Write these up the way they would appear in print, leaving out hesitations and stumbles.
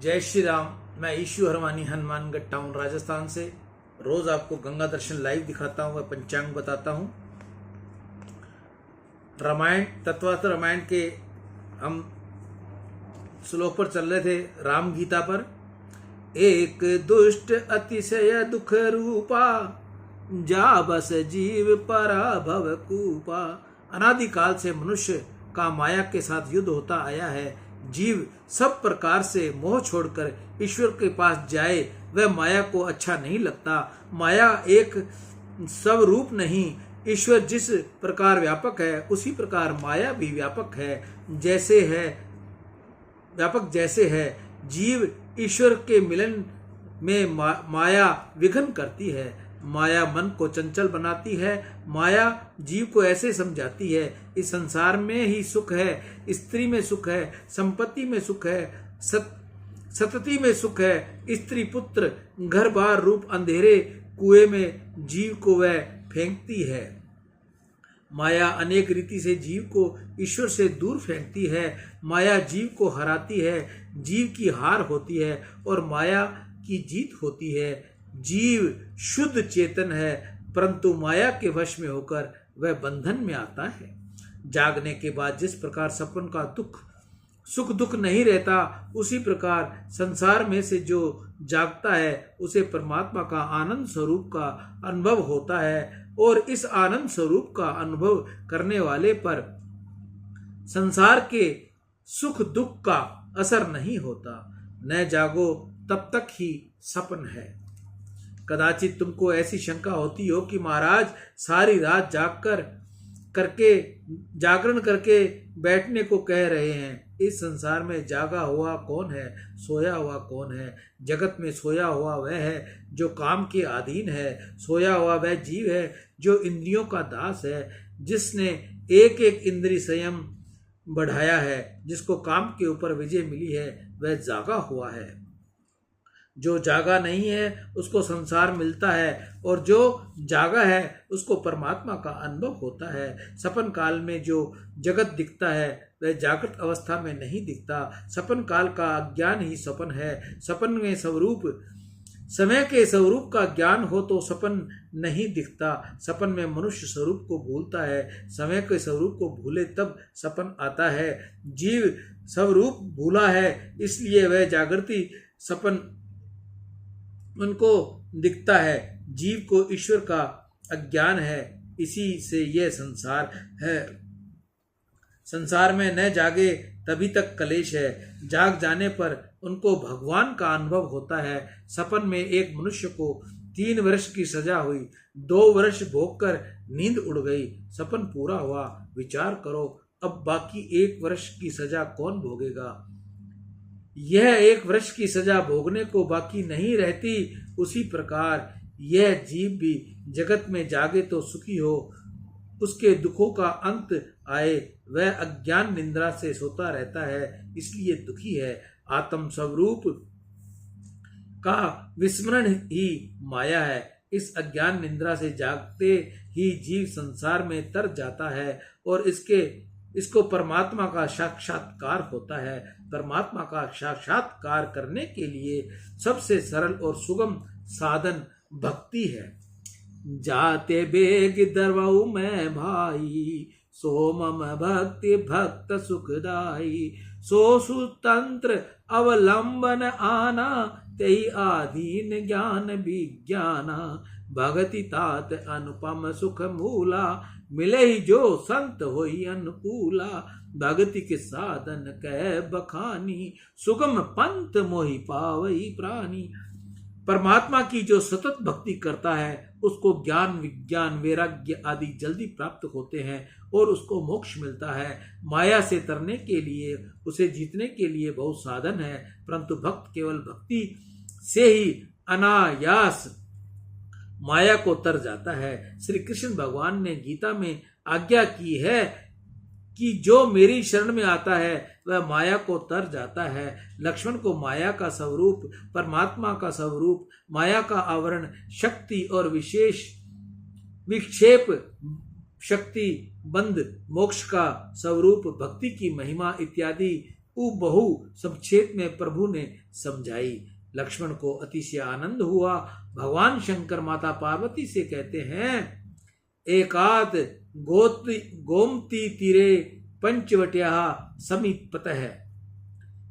जय श्री राम। मैं issue Harwani Hanumangarh town Rajasthan से रोज आपको गंगा दर्शन लाइव दिखाता हूँ व पंचांग बताता हूँ। रामायण तत्वार्थ रामायण के हम श्लोक पर चल रहे थे, राम गीता पर। एक दुष्ट अतिशय दुख रूपा, जा बस जीव पराभव कूपा। अनादिकाल से मनुष्य का माया के साथ युद्ध होता आया है। जीव सब प्रकार से मोह छोड़कर ईश्वर के पास जाए वह माया को अच्छा नहीं लगता। माया एक स्वरूप नहीं, ईश्वर जिस प्रकार व्यापक है उसी प्रकार माया भी व्यापक जैसे है। जीव ईश्वर के मिलन में माया विघ्न करती है। माया मन को चंचल बनाती है। माया जीव को ऐसे समझाती है इस संसार में ही सुख है, स्त्री में सुख है, संपत्ति में सुख है, सतति में सुख है। स्त्री पुत्र घर बार रूप अंधेरे कुएं में जीव को वह फेंकती है। माया अनेक रीति से जीव को ईश्वर से दूर फेंकती है। माया जीव को हराती है, जीव की हार होती है और माया की जीत होती है। जीव शुद्ध चेतन है, परंतु माया के वश में होकर वह बंधन में आता है। जागने के बाद जिस प्रकार सपन का सुख दुख नहीं रहता, उसी प्रकार संसार में से जो जागता है उसे परमात्मा का आनंद स्वरूप का अनुभव होता है। और इस आनंद स्वरूप का अनुभव करने वाले पर संसार के सुख दुख का असर नहीं होता। न जागो तब तक ही सपन है। कदाचित तुमको ऐसी शंका होती हो कि महाराज सारी रात जागरण करके बैठने को कह रहे हैं। इस संसार में जागा हुआ कौन है, सोया हुआ कौन है? जगत में सोया हुआ वह है जो काम के अधीन है। सोया हुआ वह जीव है जो इंद्रियों का दास है, जिसने एक एक इंद्रिय संयम बढ़ाया है, जिसको काम के ऊपर विजय मिली है, वह जागा हुआ है। जो जागा नहीं है उसको संसार मिलता है और जो जागा है उसको परमात्मा का अनुभव होता है। सपन काल में जो जगत दिखता है वह जागृत अवस्था में नहीं दिखता। सपन काल का अज्ञान ही सपन है। सपन में समय के स्वरूप का ज्ञान हो तो सपन नहीं दिखता। सपन में मनुष्य स्वरूप को भूलता है, समय के स्वरूप को भूले तब सपन आता है। जीव स्वरूप भूला है, इसलिए वह जागृति सपन उनको दिखता है। जीव को ईश्वर का अज्ञान है, इसी से यह संसार है। संसार में न जागे तभी तक कलेश है, जाग जाने पर उनको भगवान का अनुभव होता है। सपन में एक मनुष्य को 3 वर्ष की सजा हुई, 2 वर्ष भोगकर नींद उड़ गई। सपन पूरा हुआ, विचार करो अब बाकी 1 वर्ष की सजा कौन भोगेगा? यह 1 वर्ष की सजा भोगने को बाकी नहीं रहती। उसी प्रकार यह जीव भी जगत में जागे तो सुखी हो, उसके दुखों का अंत आए। वह अज्ञान निंद्रा से सोता रहता है, इसलिए दुखी है। आत्म स्वरूप का विस्मरण ही माया है। इस अज्ञान निंद्रा से जागते ही जीव संसार में तर जाता है और इसको परमात्मा का साक्षात्कार होता है। परमात्मा का साक्षात्कार करने के लिए सबसे सरल और सुगम साधन भक्ति है। जाते बेग दरवऊ में भाई, सोमम भक्ति भक्त सुखदाई। सो सुतंत्र अवलंबन आना, तेई आधीन ज्ञान विज्ञाना। भगति तात अनुपम सुख मूला, मिले ही जो संत होई अनुकूला। भगति के साधन कह बखानी, सुगम पंथ मोहि पावई प्राणी। परमात्मा की जो सतत भक्ति करता है उसको ज्ञान विज्ञान वैराग्य आदि जल्दी प्राप्त होते हैं और उसको मोक्ष मिलता है। माया से तरने के लिए, उसे जीतने के लिए बहुत साधन है, परंतु भक्त केवल भक्ति से ही अनायास माया को तर जाता है। श्री कृष्ण भगवान ने गीता में आज्ञा की है कि जो मेरी शरण में आता है वह माया को तर जाता है। लक्ष्मण को माया का स्वरूप, परमात्मा का स्वरूप, माया का आवरण, शक्ति और विशेष विक्षेप शक्ति बंद मोक्ष का स्वरूप, भक्ति की महिमा इत्यादि बहु संक्षेप में प्रभु ने समझाई। लक्ष्मण को अतिशय आनंद हुआ। भगवान शंकर माता पार्वती से कहते हैं, एकाद गोमती तीरे पंचवट्या समीपतः।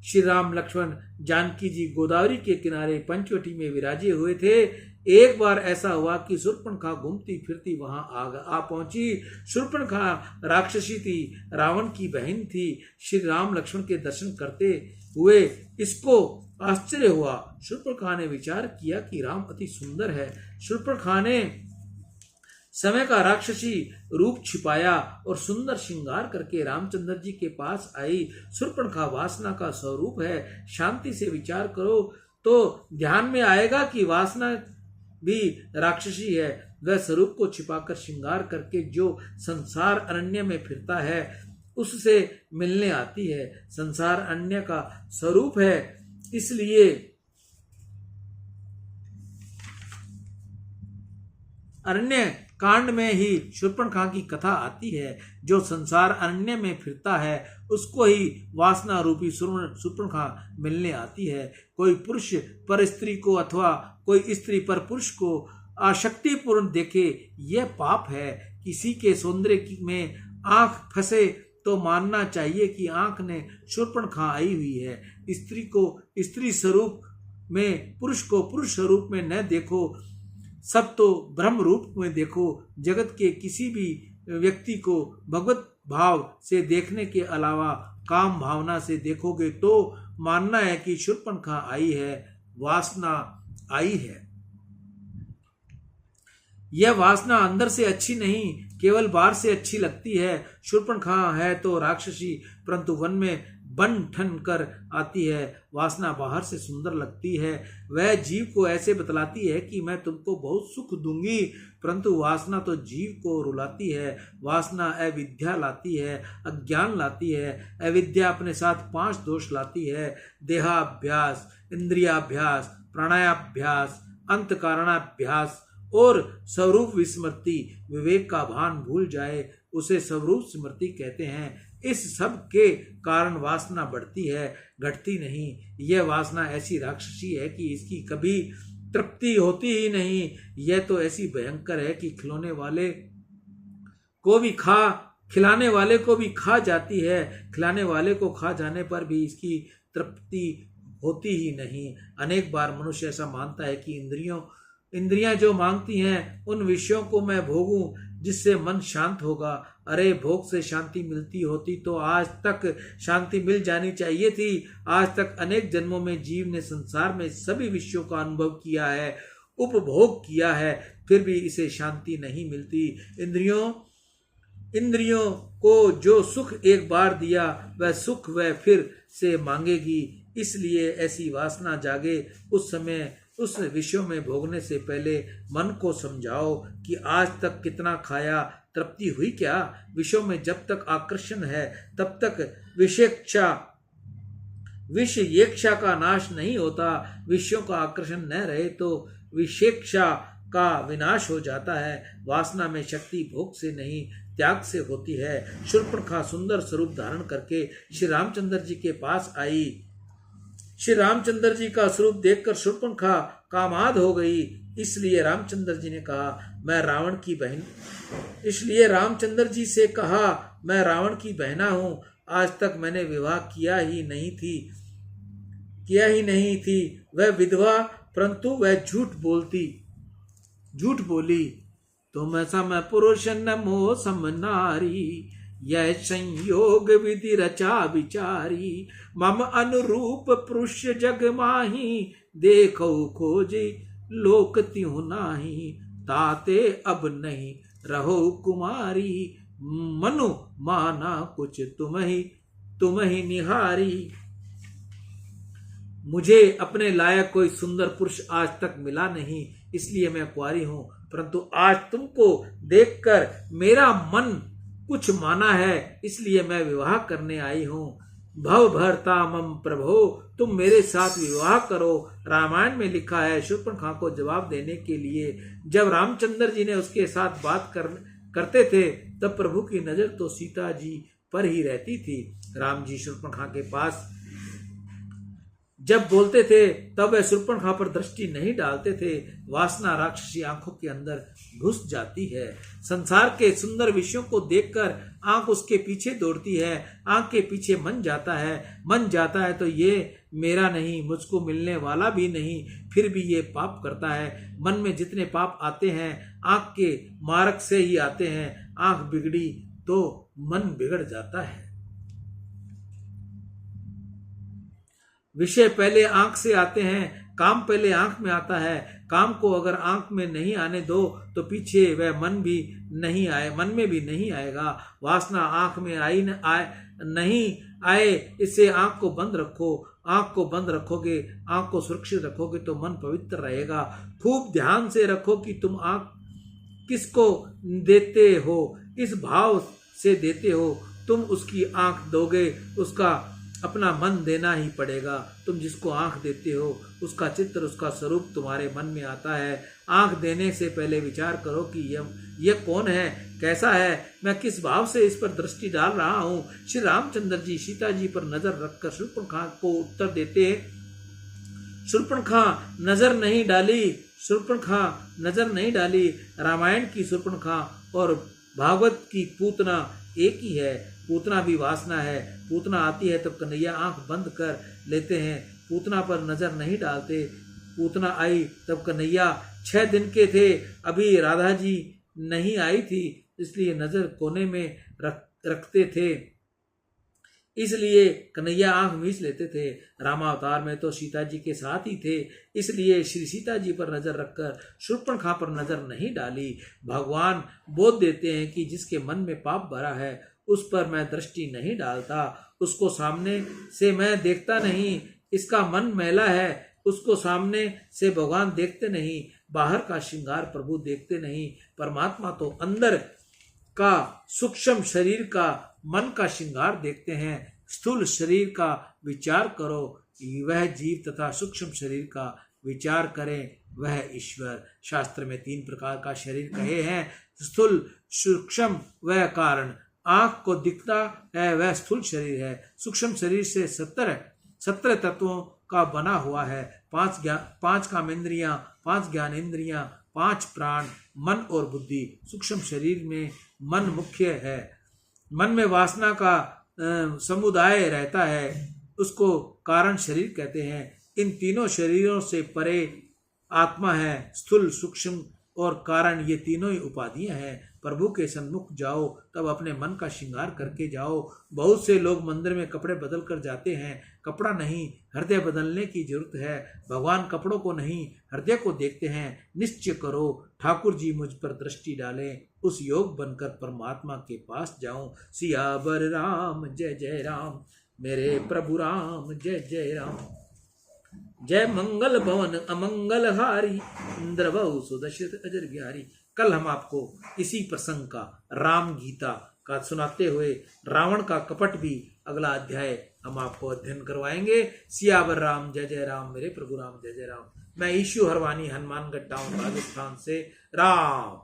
श्री राम लक्ष्मण जानकी जी गोदावरी के किनारे पंचवटी में विराजे हुए थे। एक बार ऐसा हुआ कि शूर्पणखा घूमती फिरती वहां आ पहुंची। शूर्पणखा राक्षसी थी, रावण की बहन थी। श्री राम लक्ष्मण के दर्शन करते हुए इसको आश्चर्य हुआ। शूर्पणखा ने विचार किया कि राम अति सुंदर है। शूर्पणखा ने समय का राक्षसी रूप छिपाया और सुंदर श्रृंगार करके रामचंद्र जी के पास आई। शूर्पणखा वासना का स्वरूप है। शांति से विचार करो तो ध्यान में आएगा कि वासना भी राक्षसी है। वह स्वरूप को छिपाकर श्रृंगार करके जो संसार अरण्य में फिरता है उससे मिलने आती है। संसार अरण्य का स्वरूप है, इसलिए अरण्य कांड में ही शूर्पणखा की कथा आती है। जो संसार अरण्य में फिरता है उसको ही वासना रूपी शूर्पणखा मिलने आती है। कोई पुरुष पर स्त्री को अथवा कोई स्त्री पर पुरुष को आसक्तिपूर्ण देखे, यह पाप है। किसी के सौंदर्य में आंख फंसे तो मानना चाहिए कि आंख ने शूर्पणखा आई हुई है। स्त्री को स्त्री स्वरूप में, पुरुष को पुरुष स्वरूप में न देखो, सब तो ब्रह्म रूप में देखो। जगत के किसी भी व्यक्ति को भगवत भाव से देखने के अलावा काम भावना से देखोगे तो मानना है कि शूर्पणखा आई है, वासना आई है। यह वासना अंदर से अच्छी नहीं, केवल बाहर से अच्छी लगती है। शूर्पणखा है तो राक्षसी, परंतु वन में बन ठन कर आती है। वासना बाहर से सुंदर लगती है। वह जीव को ऐसे बतलाती है कि मैं तुमको बहुत सुख दूंगी, परंतु वासना तो जीव को रुलाती है। वासना अविद्या लाती है, अज्ञान लाती है। अविद्या अपने साथ 5 दोष लाती है: देहाभ्यास, इंद्रियाभ्यास, प्राणायाभ्यास, अंतकारणाभ्यास और स्वरूप विस्मृति। विवेक का भान भूल जाए उसे स्वरूप स्मृति कहते हैं। इस सब के कारण वासना बढ़ती है, घटती नहीं। यह वासना ऐसी राक्षसी है कि इसकी कभी तृप्ति होती ही नहीं। यह तो ऐसी भयंकर है कि खिलाने वाले को भी खा जाती है। खिलाने वाले को खा जाने पर भी इसकी तृप्ति होती ही नहीं। अनेक बार मनुष्य ऐसा मानता है कि इंद्रियां जो मांगती हैं उन विषयों को मैं भोगूं जिससे मन शांत होगा। अरे, भोग से शांति मिलती होती तो आज तक शांति मिल जानी चाहिए थी। आज तक अनेक जन्मों में जीव ने संसार में सभी विषयों का अनुभव किया है, उपभोग किया है, फिर भी इसे शांति नहीं मिलती। इंद्रियों को जो सुख एक बार दिया वह सुख वह फिर से मांगेगी। इसलिए ऐसी वासना जागे उस समय उस विषयों में भोगने से पहले मन को समझाओ कि आज तक कितना खाया, तृप्ति हुई क्या? विषयों में जब तक आकर्षण है तब तक विषयेच्छा का नाश नहीं होता। विषयों का आकर्षण न रहे तो विषेक्षा का विनाश हो जाता है। वासना में शक्ति भोग से नहीं, त्याग से होती है। शूर्पणखा सुंदर स्वरूप धारण करके श्री रामचंद्र जी के पास आई। श्री रामचंद्र जी का स्वरूप देखकर शूर्पणखा कामाद हो गई। इसलिए रामचंद्र जी से कहा, मैं रावण की बहना हूं। आज तक मैंने विवाह किया ही नहीं थी। वह विधवा, परंतु वह झूठ बोली। तुम सम पुरुष न मोह सम नारी, यह संयोग विधि रचा विचारी। मम अनुरूप पुरुष जग माही, देखो खोजी लोक त्यों नाही। ताते अब नहीं रहो कुमारी, मनु माना कुछ तुम ही निहारी। मुझे अपने लायक कोई सुंदर पुरुष आज तक मिला नहीं, इसलिए मैं कुंवारी हूं। परंतु आज तुमको देखकर मेरा मन कुछ माना है, इसलिए मैं विवाह करने आई हूं। भव भरता मम प्रभो, तुम मेरे साथ विवाह करो। रामायण में लिखा है, शूर्पणखा को जवाब देने के लिए जब रामचंद्र जी ने उसके साथ बात करते थे तब प्रभु की नजर तो सीता जी पर ही रहती थी। राम जी शूर्पणखा के पास जब बोलते थे तब वह शूर्पणखा पर दृष्टि नहीं डालते थे। वासना राक्षसी आंखों के अंदर घुस जाती है। संसार के सुंदर विषयों को देखकर आंख उसके पीछे दौड़ती है। आंख के पीछे मन जाता है। मन जाता है तो ये मेरा नहीं, मुझको मिलने वाला भी नहीं, फिर भी ये पाप करता है। मन में जितने पाप आते हैं आंख के मार्ग से ही आते हैं। आंख बिगड़ी तो मन बिगड़ जाता है। विषय पहले आंख से आते हैं, काम पहले आंख में आता है। काम को अगर आंख में नहीं आने दो तो पीछे वह मन में भी नहीं आएगा। वासना आंख में नहीं आए, इससे आंख को बंद रखो। आंख को बंद रखोगे, आंख को सुरक्षित रखोगे तो मन पवित्र रहेगा। खूब ध्यान से रखो कि तुम आंख किसको देते हो, किस भाव से देते हो। तुम उसकी आंख दोगे, उसका अपना मन देना ही पड़ेगा। तुम जिसको आंख देते हो उसका चित्र, उसका स्वरूप तुम्हारे मन में आता है। आंख देने से पहले विचार करो कि यह कौन है, कैसा है, मैं किस भाव से इस पर दृष्टि डाल रहा हूँ। श्री रामचंद्र जी सीता जी पर नजर रखकर शूर्पणखा को उत्तर देते, शूर्पणखा नजर नहीं डाली, शूर्पणखा नजर नहीं डाली। रामायण की शूर्पणखा और भागवत की पूतना एक ही है। पूतना भी वासना है। पूतना आती है तब कन्हैया आंख बंद कर लेते हैं, पूतना पर नजर नहीं डालते। पूतना आई तब कन्हैया 6 दिन के थे, अभी राधा जी नहीं आई थी, इसलिए नजर कोने में रखते थे, इसलिए कन्हैया आंख मीच लेते थे। रामावतार में तो सीता जी के साथ ही थे, इसलिए श्री सीता जी पर नजर रखकर शूर्पणखा पर नजर नहीं डाली। भगवान बोध देते हैं कि जिसके मन में पाप भरा है उस पर मैं दृष्टि नहीं डालता, उसको सामने से मैं देखता नहीं। इसका मन मैला है, उसको सामने से भगवान देखते नहीं। बाहर का श्रृंगार प्रभु देखते नहीं। परमात्मा तो अंदर का सूक्ष्म शरीर का, मन का श्रृंगार देखते हैं। स्थूल शरीर का विचार करो, वह जीव तथा सूक्ष्म शरीर का विचार करें, वह ईश्वर। शास्त्र में 3 प्रकार का शरीर कहे हैं, स्थूल, सूक्ष्म व कारण। आंख को दिखता है वह स्थूल शरीर है। सूक्ष्म शरीर से 17 तत्वों का बना हुआ है। 5 कामेंद्रियां, 5 ज्ञानेंद्रियां, 5 प्राण, मन और बुद्धि। सूक्ष्म शरीर में मन मुख्य है। मन में वासना का समुदाय रहता है, उसको कारण शरीर कहते हैं। इन तीनों शरीरों से परे आत्मा है। स्थूल, सूक्ष्म और कारण, ये तीनों ही उपाधियां हैं। प्रभु के सन्मुख जाओ तब अपने मन का श्रृंगार करके जाओ। बहुत से लोग मंदिर में कपड़े बदल कर जाते हैं, कपड़ा नहीं, हृदय बदलने की जरूरत है। भगवान कपड़ों को नहीं, हृदय को देखते हैं। निश्चय करो ठाकुर जी मुझ पर दृष्टि डालें, उस योग बनकर परमात्मा के पास जाऊं। सियावर राम जय जय राम, मेरे प्रभु राम जय जय राम। जय मंगल भवन अमंगल हारी, इंद्र बहु सुदशरथ अजर बिहारी। कल हम आपको इसी प्रसंग का, राम गीता का सुनाते हुए रावण का कपट भी अगला अध्याय हम आपको अध्ययन करवाएंगे। सियावर राम जय जय राम, मेरे प्रभु राम जय जय राम। मैं ईशु हरवानी, हनुमानगढ़ टाउन, राजस्थान से। राम।